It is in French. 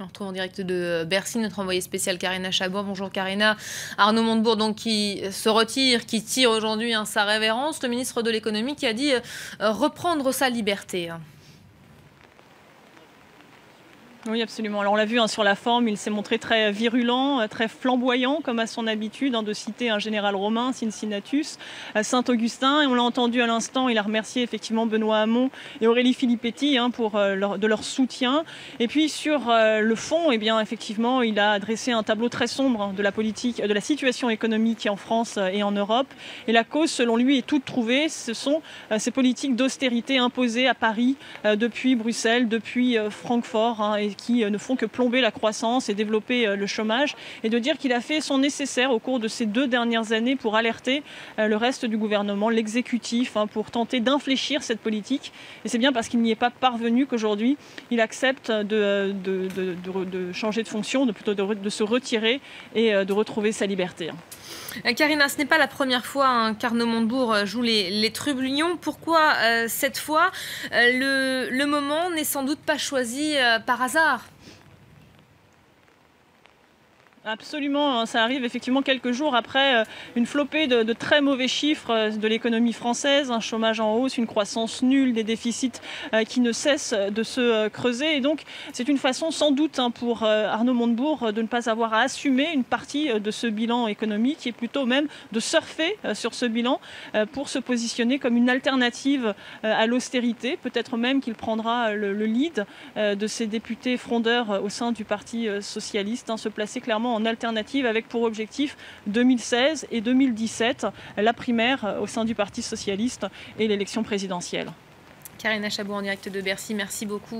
On retrouve en direct de Bercy notre envoyée spéciale Karina Chabour. Bonjour Karina. Arnaud Montebourg donc qui se retire, qui tire aujourd'hui sa révérence. Le ministre de l'économie qui a dit reprendre sa liberté. Oui, absolument. Alors on l'a vu sur la forme, il s'est montré très virulent, très flamboyant, comme à son habitude, de citer un général romain, Cincinnatus, Saint-Augustin. Et on l'a entendu à l'instant, il a remercié effectivement Benoît Hamon et Aurélie Filippetti pour leur soutien. Et puis sur le fond, eh bien, effectivement, il a dressé un tableau très sombre de la politique, de la situation économique en France et en Europe. Et la cause, selon lui, est toute trouvée. Ce sont ces politiques d'austérité imposées à Paris depuis Bruxelles, depuis Francfort, et qui ne font que plomber la croissance et développer le chômage, et de dire qu'il a fait son nécessaire au cours de ces 2 dernières années pour alerter le reste du gouvernement, l'exécutif, pour tenter d'infléchir cette politique. Et c'est bien parce qu'il n'y est pas parvenu qu'aujourd'hui il accepte de changer de fonction, plutôt de se retirer et de retrouver sa liberté. Karina, ce n'est pas la première fois qu'Arnaud Montebourg joue les trublions. Pourquoi cette fois le moment n'est sans doute pas choisi par hasard? Absolument, ça arrive effectivement quelques jours après une flopée de très mauvais chiffres de l'économie française, un chômage en hausse, une croissance nulle, des déficits qui ne cessent de se creuser. Et donc c'est une façon sans doute pour Arnaud Montebourg de ne pas avoir à assumer une partie de ce bilan économique, et plutôt même de surfer sur ce bilan pour se positionner comme une alternative à l'austérité. Peut-être même qu'il prendra le lead de ces députés frondeurs au sein du Parti socialiste, se placer clairement en alternative, avec pour objectif 2016 et 2017, la primaire au sein du Parti socialiste et l'élection présidentielle. Karina Chabour en direct de Bercy, merci beaucoup.